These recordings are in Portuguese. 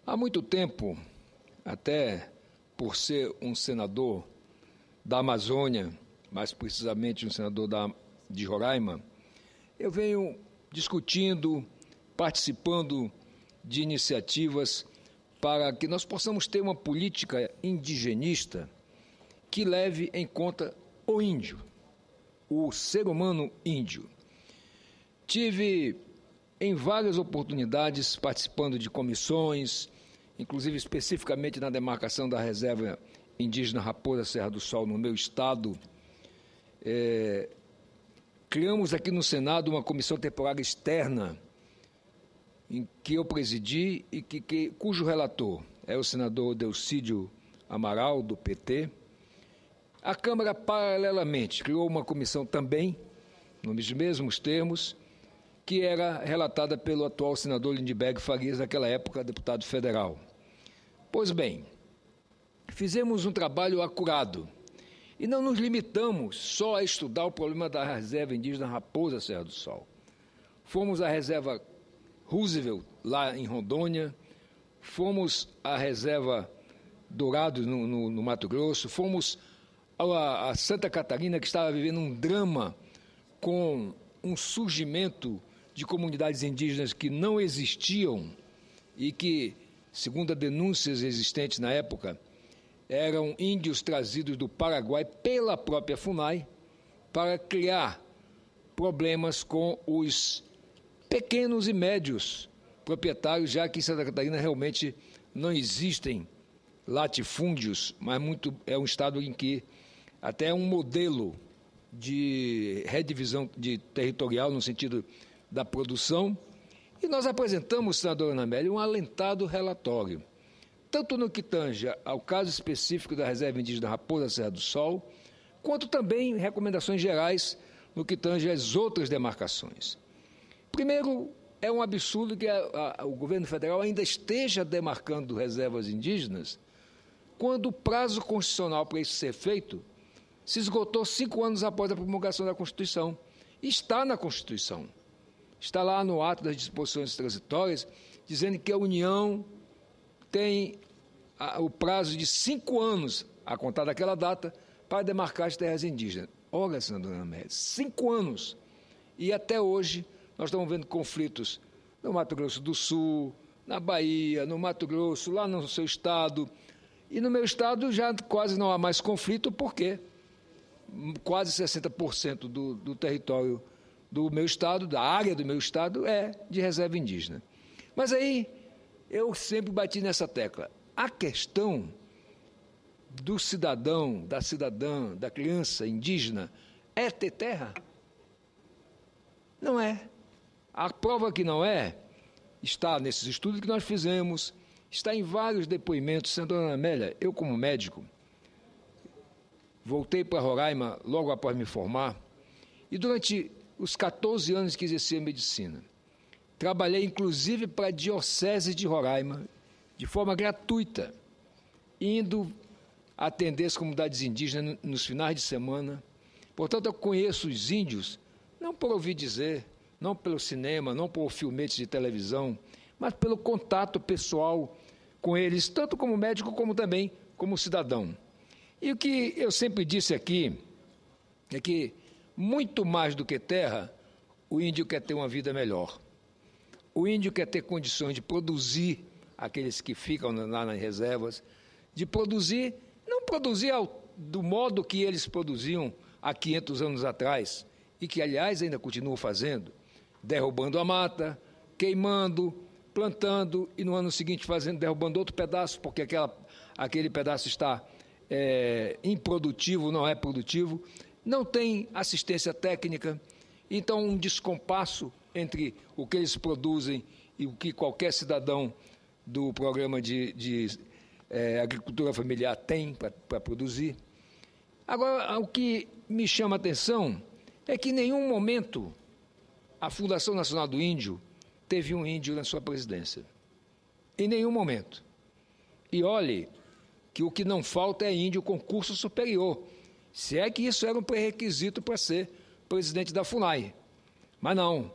Há muito tempo, até por ser um senador da Amazônia, mais precisamente um senador de Roraima, eu venho discutindo, participando de iniciativas para que nós possamos ter uma política indigenista que leve em conta o índio, o ser humano índio. Tive em várias oportunidades participando de comissões, inclusive especificamente na demarcação da reserva indígena Raposa Serra do Sol, no meu estado. Criamos aqui no Senado uma comissão temporária externa, em que eu presidi e cujo relator é o senador Delcídio Amaral, do PT. A Câmara, paralelamente, criou uma comissão também, nos mesmos termos, que era relatada pelo atual senador Lindbergh Farias, naquela época deputado federal. Pois bem, fizemos um trabalho acurado e não nos limitamos só a estudar o problema da reserva indígena Raposa Serra do Sol. Fomos à reserva Roosevelt, lá em Rondônia, fomos à reserva Dourados, no Mato Grosso, fomos a Santa Catarina, que estava vivendo um drama com um surgimento de comunidades indígenas que não existiam e que, segundo as denúncias existentes na época, eram índios trazidos do Paraguai pela própria FUNAI para criar problemas com os pequenos e médios proprietários, já que em Santa Catarina realmente não existem latifúndios, mas é um estado em que até é um modelo de redivisão territorial no sentido da produção. E nós apresentamos, senadora Ana Amélia, um alentado relatório, tanto no que tange ao caso específico da reserva indígena Raposa Serra do Sol, quanto também recomendações gerais no que tange às outras demarcações. Primeiro, é um absurdo que o governo federal ainda esteja demarcando reservas indígenas quando o prazo constitucional para isso ser feito se esgotou 5 anos após a promulgação da Constituição. Está na Constituição. Está lá no ato das disposições transitórias, dizendo que a União tem o prazo de 5 anos, a contar daquela data, para demarcar as terras indígenas. Olha, senadora Ana Amélia, 5 anos. E até hoje nós estamos vendo conflitos no Mato Grosso do Sul, na Bahia, no Mato Grosso, lá no seu estado. E no meu estado já quase não há mais conflito, porque quase 60% do território do meu estado, da área do meu estado, é de reserva indígena. Mas aí eu sempre bati nessa tecla. A questão do cidadão, da cidadã, da criança indígena é ter terra? Não é. A prova que não é está nesses estudos que nós fizemos, está em vários depoimentos. Senadora Ana Amélia, eu como médico, voltei para Roraima logo após me formar e durante os 14 anos que exerci a medicina, trabalhei inclusive para a Diocese de Roraima, de forma gratuita, indo atender as comunidades indígenas nos finais de semana. Portanto, eu conheço os índios, não por ouvir dizer, não pelo cinema, não por filmetes de televisão, mas pelo contato pessoal com eles, tanto como médico como também como cidadão. E o que eu sempre disse aqui é que, muito mais do que terra, o índio quer ter uma vida melhor. O índio quer ter condições de produzir, aqueles que ficam lá nas reservas, de produzir, não produzir do modo que eles produziam há 500 anos atrás, e que, aliás, ainda continuam fazendo, derrubando a mata, queimando, plantando, e no ano seguinte derrubando outro pedaço, porque aquele pedaço está improdutivo, não é produtivo, não tem assistência técnica, então um descompasso entre o que eles produzem e o que qualquer cidadão do programa de agricultura familiar tem para produzir. Agora, o que me chama a atenção é que em nenhum momento a Fundação Nacional do Índio teve um índio na sua presidência. Em nenhum momento. E olhe que o que não falta é índio com curso superior, se é que isso era um pré-requisito para ser presidente da FUNAI. Mas não.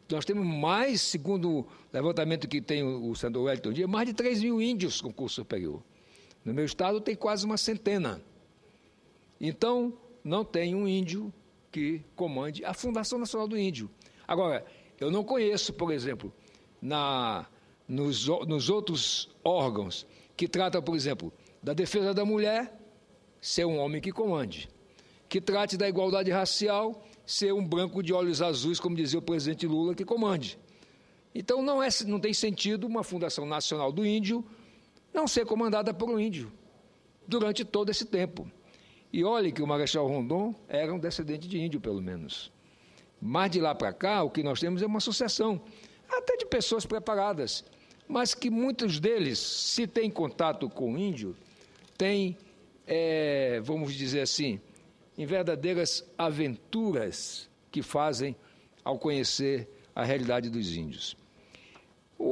Nós temos mais, segundo o levantamento que tem o senador Wellington Dias, mais de 3 mil índios com curso superior. No meu estado tem quase uma centena. Então, não tem um índio que comande a Fundação Nacional do Índio. Agora, eu não conheço, por exemplo, nos outros órgãos que tratam, por exemplo, da defesa da mulher, ser um homem que comande. Que trate da igualdade racial, ser um branco de olhos azuis, como dizia o presidente Lula, que comande. Então, não tem sentido uma Fundação Nacional do Índio não ser comandada por um índio durante todo esse tempo. E olhe que o Marechal Rondon era um descendente de índio, pelo menos. Mas de lá para cá, o que nós temos é uma sucessão, até de pessoas preparadas, mas que muitos deles, se têm contato com o índio, têm, vamos dizer assim, em verdadeiras aventuras que fazem ao conhecer a realidade dos índios.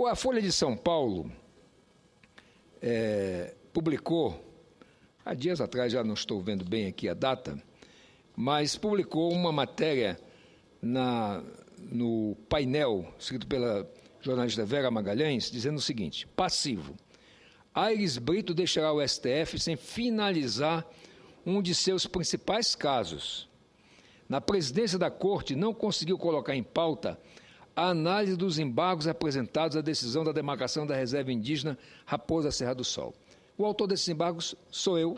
A Folha de São Paulo publicou, há dias atrás, já não estou vendo bem aqui a data, mas publicou uma matéria no painel, escrito pela jornalista Vera Magalhães, dizendo o seguinte: passivo. Aires Brito deixará o STF sem finalizar um de seus principais casos. Na presidência da Corte, não conseguiu colocar em pauta a análise dos embargos apresentados à decisão da demarcação da reserva indígena Raposa Serra do Sol. O autor desses embargos sou eu,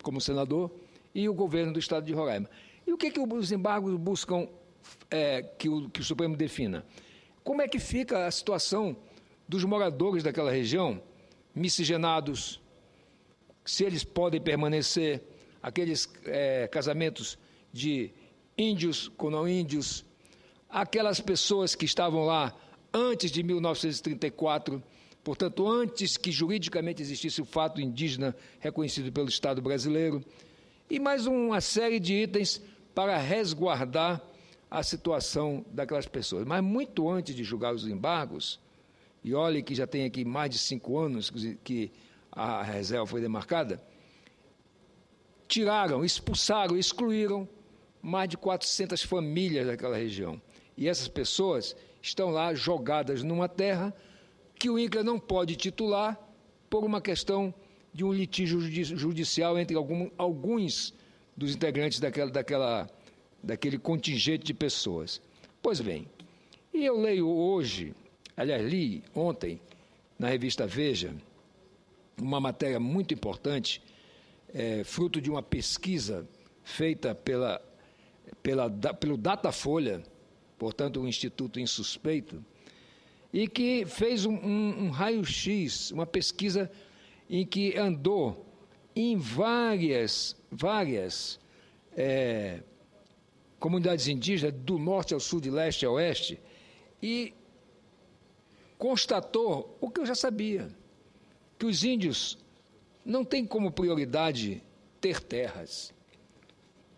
como senador, e o governo do Estado de Roraima. E o que os embargos buscam que o Supremo defina? Como é que fica a situação dos moradores daquela região, miscigenados, se eles podem permanecer, aqueles casamentos de índios com não índios, aquelas pessoas que estavam lá antes de 1934, portanto, antes que juridicamente existisse o fato indígena reconhecido pelo Estado brasileiro, e mais uma série de itens para resguardar a situação daquelas pessoas. Mas muito antes de julgar os embargos, e olhe que já tem aqui mais de 5 anos que a reserva foi demarcada, tiraram, expulsaram, excluíram mais de 400 famílias daquela região. E essas pessoas estão lá jogadas numa terra que o INCRA não pode titular por uma questão de um litígio judicial entre alguns dos integrantes daquele contingente de pessoas. Pois bem, e eu leio hoje, aliás, li ontem, na revista Veja, uma matéria muito importante, fruto de uma pesquisa feita pelo Datafolha, portanto, um instituto insuspeito, e que fez um raio-x, uma pesquisa em que andou em várias comunidades indígenas, do norte ao sul, de leste a oeste, e constatou o que eu já sabia, que os índios não têm como prioridade ter terras.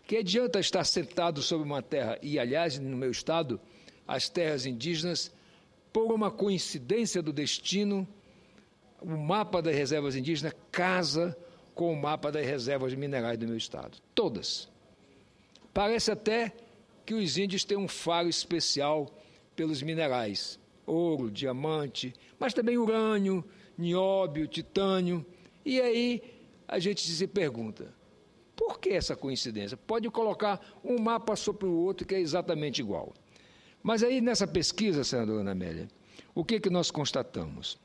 Que adianta estar sentado sobre uma terra, e aliás, no meu estado, as terras indígenas, por uma coincidência do destino, o mapa das reservas indígenas casa com o mapa das reservas minerais do meu estado. Todas. Parece até que os índios têm um faro especial pelos minerais. Ouro, diamante, mas também urânio, nióbio, titânio. E aí a gente se pergunta, por que essa coincidência? Pode colocar um mapa sobre o outro que é exatamente igual. Mas aí, nessa pesquisa, senadora Ana Amélia, o que nós constatamos?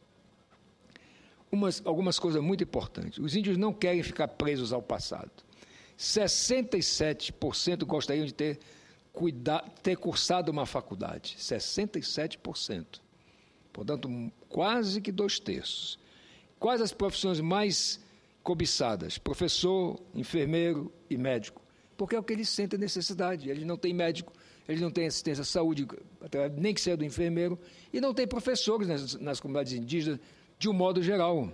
Algumas coisas muito importantes. Os índios não querem ficar presos ao passado. 67% gostariam de ter cursado uma faculdade. 67%. Portanto, quase que 2/3. Quais as profissões mais cobiçadas? Professor, enfermeiro e médico. Porque é o que eles sentem necessidade. Eles não têm médico, eles não têm assistência à saúde, nem que seja do enfermeiro, e não tem professores nas comunidades indígenas, de um modo geral.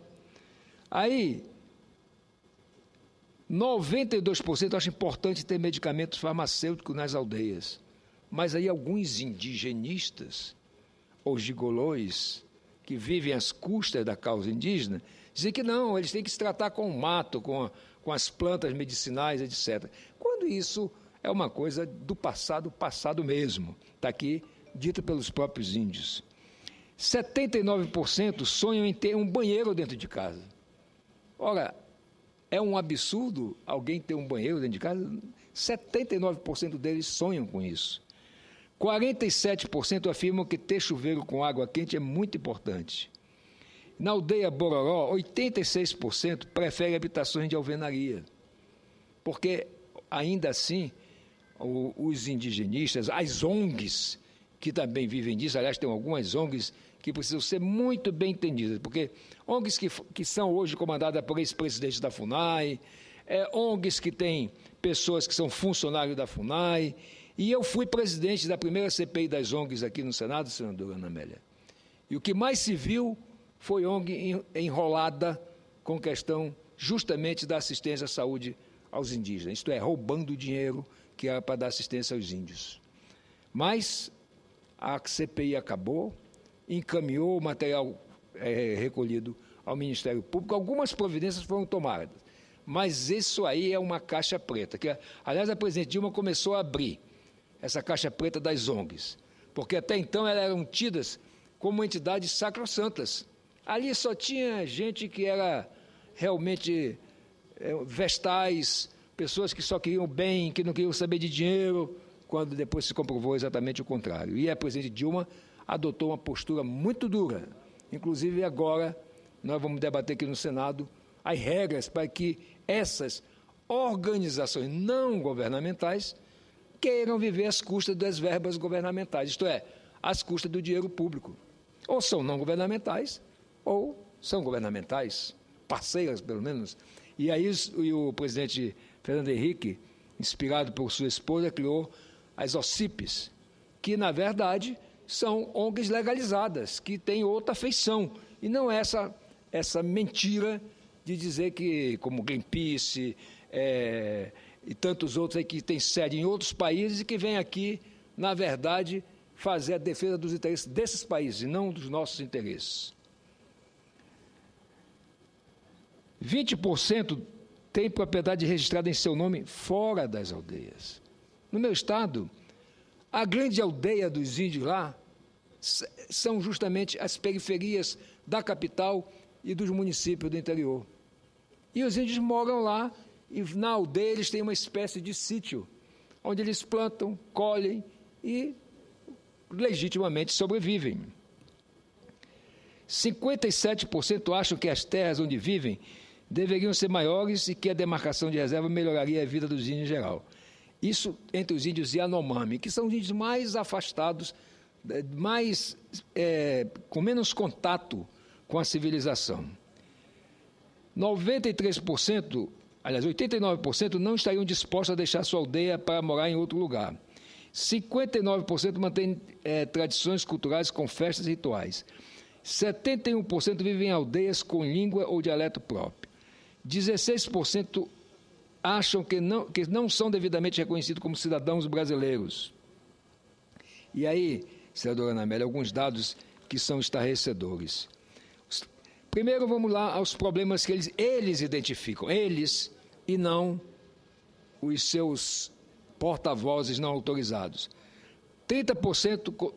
Aí, 92% acham importante ter medicamentos farmacêuticos nas aldeias. Mas aí alguns indigenistas, ou gigolôs, que vivem às custas da causa indígena, dizem que não, eles têm que se tratar com o mato, com as plantas medicinais, etc. Quando isso é uma coisa do passado mesmo. Está aqui dita pelos próprios índios. 79% sonham em ter um banheiro dentro de casa. Ora, é um absurdo alguém ter um banheiro dentro de casa? 79% deles sonham com isso. 47% afirmam que ter chuveiro com água quente é muito importante. Na aldeia Bororó, 86% preferem habitações de alvenaria, porque, ainda assim, os indigenistas, as ONGs, que também vivem disso, aliás, tem algumas ONGs que precisam ser muito bem entendidas, porque ONGs que são hoje comandadas por ex-presidentes da FUNAI, ONGs que têm pessoas que são funcionários da FUNAI, e eu fui presidente da primeira CPI das ONGs aqui no Senado, senadora Ana Amélia. E o que mais se viu foi ONG enrolada com questão justamente da assistência à saúde aos indígenas, isto é, roubando dinheiro que era para dar assistência aos índios. Mas a CPI acabou, encaminhou o material recolhido ao Ministério Público, algumas providências foram tomadas, mas isso aí é uma caixa preta, que, aliás, a presidente Dilma começou a abrir essa caixa preta das ONGs, porque até então elas eram tidas como entidades sacrossantas. Ali só tinha gente que era realmente vestais, pessoas que só queriam bem, que não queriam saber de dinheiro, quando depois se comprovou exatamente o contrário. E a presidente Dilma adotou uma postura muito dura. Inclusive, agora, nós vamos debater aqui no Senado as regras para que essas organizações não governamentais queiram viver às custas das verbas governamentais, isto é, às custas do dinheiro público. Ou são não governamentais, ou são governamentais, parceiras, pelo menos. E aí o presidente Fernando Henrique, inspirado por sua esposa, criou as OCIPs, que, na verdade, são ONGs legalizadas, que têm outra feição, e não essa mentira de dizer que, como Greenpeace e tantos outros aí que têm sede em outros países e que vêm aqui, na verdade, fazer a defesa dos interesses desses países, e não dos nossos interesses. 20% tem propriedade registrada em seu nome fora das aldeias. No meu estado, a grande aldeia dos índios lá são justamente as periferias da capital e dos municípios do interior. E os índios moram lá, e na aldeia eles têm uma espécie de sítio, onde eles plantam, colhem e legitimamente sobrevivem. 57% acham que as terras onde vivem deveriam ser maiores e que a demarcação de reserva melhoraria a vida dos índios em geral. Isso entre os índios Yanomami, que são os índios mais afastados, com menos contato com a civilização. 93%, aliás, 89% não estariam dispostos a deixar sua aldeia para morar em outro lugar. 59% mantêm tradições culturais com festas e rituais. 71% vivem em aldeias com língua ou dialeto próprio. 16% acham que não são devidamente reconhecidos como cidadãos brasileiros. E aí, senadora Ana Amélia, alguns dados que são estarrecedores. Primeiro, vamos lá aos problemas que eles identificam, eles e não os seus porta-vozes não autorizados. 30%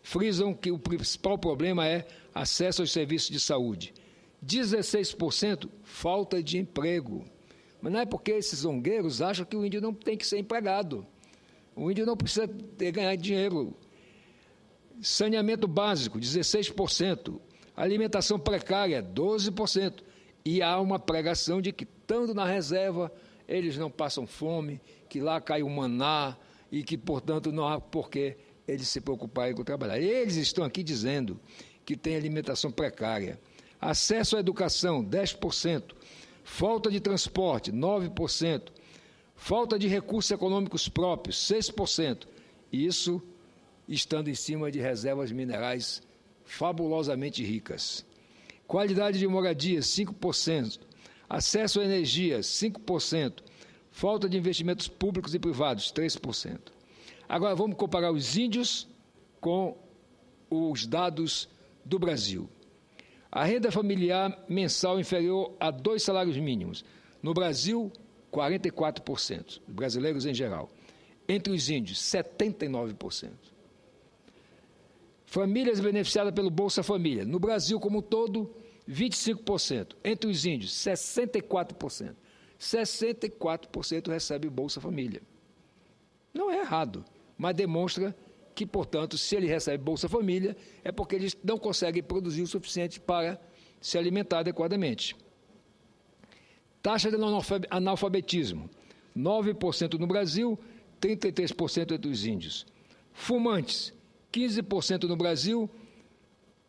frisam que o principal problema é acesso aos serviços de saúde. 16% falta de emprego. Mas não é porque esses zongueiros acham que o índio não tem que ser empregado. O índio não precisa ganhar dinheiro. Saneamento básico, 16%. Alimentação precária, 12%. E há uma pregação de que, estando na reserva, eles não passam fome, que lá cai o maná e que, portanto, não há por que eles se preocuparem com o trabalho. Eles estão aqui dizendo que tem alimentação precária. Acesso à educação, 10%. Falta de transporte, 9%. Falta de recursos econômicos próprios, 6%. Isso estando em cima de reservas minerais fabulosamente ricas. Qualidade de moradia, 5%. Acesso à energia, 5%. Falta de investimentos públicos e privados, 3%. Agora, vamos comparar os índios com os dados do Brasil. A renda familiar mensal inferior a 2 salários mínimos. No Brasil, 44%, brasileiros em geral. Entre os índios, 79%. Famílias beneficiadas pelo Bolsa Família. No Brasil como um todo, 25%. Entre os índios, 64%. 64% recebe Bolsa Família. Não é errado, mas demonstra que, portanto, se ele recebe Bolsa Família, é porque eles não conseguem produzir o suficiente para se alimentar adequadamente. Taxa de analfabetismo, 9% no Brasil, 33% entre os índios. Fumantes, 15% no Brasil,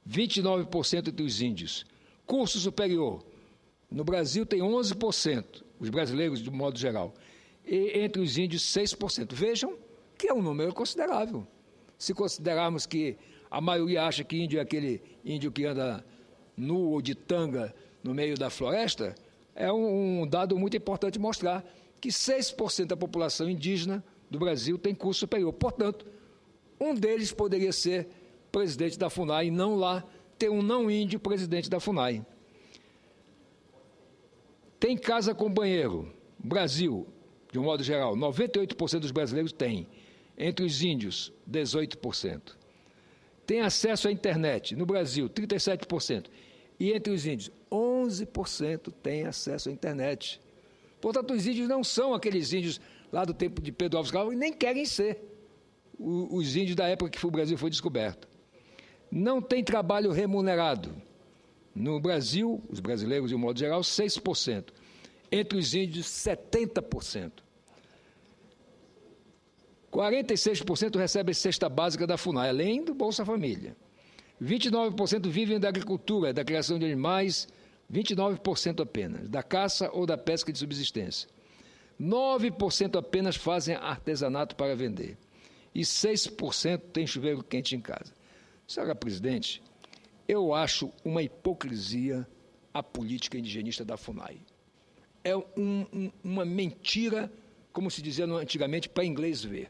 29% entre os índios. Curso superior, no Brasil tem 11%, os brasileiros de modo geral, e entre os índios 6%. Vejam que é um número considerável. Se considerarmos que a maioria acha que índio é aquele índio que anda nu ou de tanga no meio da floresta, é um dado muito importante mostrar que 6% da população indígena do Brasil tem curso superior. Portanto, um deles poderia ser presidente da FUNAI e não lá ter um não índio presidente da FUNAI. Tem casa com banheiro. Brasil, de um modo geral, 98% dos brasileiros têm. Entre os índios, 18%. Tem acesso à internet. No Brasil, 37%. E entre os índios, 11% têm acesso à internet. Portanto, os índios não são aqueles índios lá do tempo de Pedro Álvares Cabral e nem querem ser os índios da época que o Brasil foi descoberto. Não tem trabalho remunerado. No Brasil, os brasileiros, de um modo geral, 6%. Entre os índios, 70%. 46% recebem cesta básica da FUNAI, além do Bolsa Família. 29% vivem da agricultura, da criação de animais, 29% apenas, da caça ou da pesca de subsistência. 9% apenas fazem artesanato para vender. E 6% tem chuveiro quente em casa. Senhora Presidente, eu acho uma hipocrisia a política indigenista da FUNAI. É uma mentira, como se dizia antigamente, para inglês ver.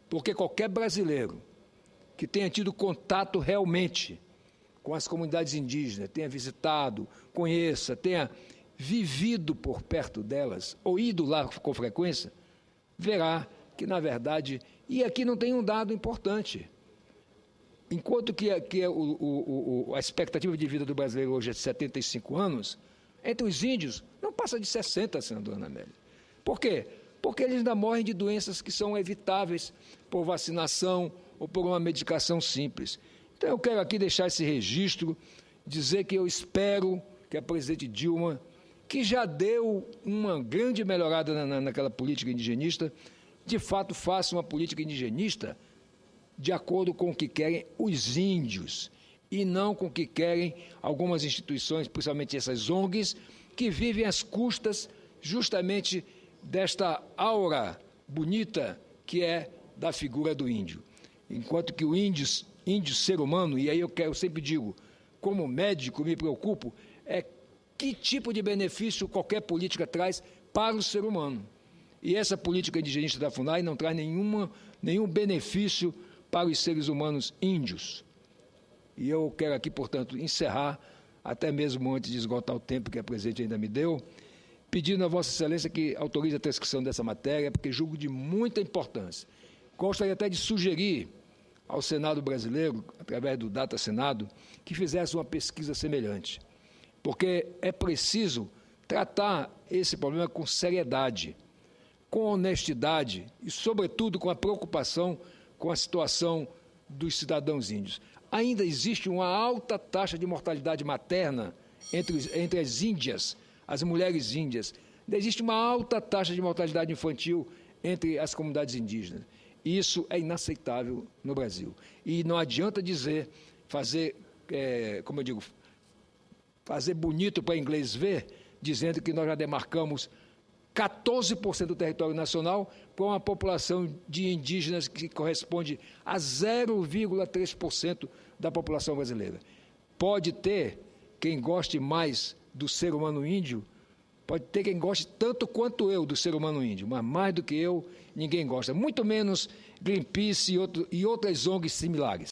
Porque qualquer brasileiro que tenha tido contato realmente com as comunidades indígenas, tenha visitado, conheça, tenha vivido por perto delas, ou ido lá com frequência, verá que, na verdade, e aqui não tem um dado importante. Enquanto que a expectativa de vida do brasileiro hoje é de 75 anos, entre os índios não passa de 60, senadora Ana Amélia. Por quê? Porque eles ainda morrem de doenças que são evitáveis por vacinação ou por uma medicação simples. Então, eu quero aqui deixar esse registro, dizer que eu espero que a presidente Dilma, que já deu uma grande melhorada naquela política indigenista, de fato faça uma política indigenista de acordo com o que querem os índios e não com o que querem algumas instituições, principalmente essas ONGs, que vivem às custas justamente desta aura bonita que é da figura do índio. Enquanto que o índio ser humano, e aí eu sempre digo, como médico me preocupo, é que tipo de benefício qualquer política traz para o ser humano. E essa política indigenista da FUNAI não traz nenhum benefício para os seres humanos índios. E eu quero aqui, portanto, encerrar, até mesmo antes de esgotar o tempo que a presidente ainda me deu, pedindo a Vossa Excelência que autorize a transcrição dessa matéria, porque julgo de muita importância. Gostaria até de sugerir ao Senado brasileiro, através do Data Senado, que fizesse uma pesquisa semelhante, porque é preciso tratar esse problema com seriedade, com honestidade e, sobretudo, com a preocupação com a situação dos cidadãos índios. Ainda existe uma alta taxa de mortalidade materna entre as índias, as mulheres índias. Ainda existe uma alta taxa de mortalidade infantil entre as comunidades indígenas. Isso é inaceitável no Brasil. E não adianta fazer bonito para inglês ver, dizendo que nós já demarcamos 14% do território nacional com uma população de indígenas que corresponde a 0,3% da população brasileira. Pode ter quem goste mais do ser humano índio, pode ter quem goste tanto quanto eu do ser humano índio, mas mais do que eu, ninguém gosta, muito menos Greenpeace e outras ONGs similares.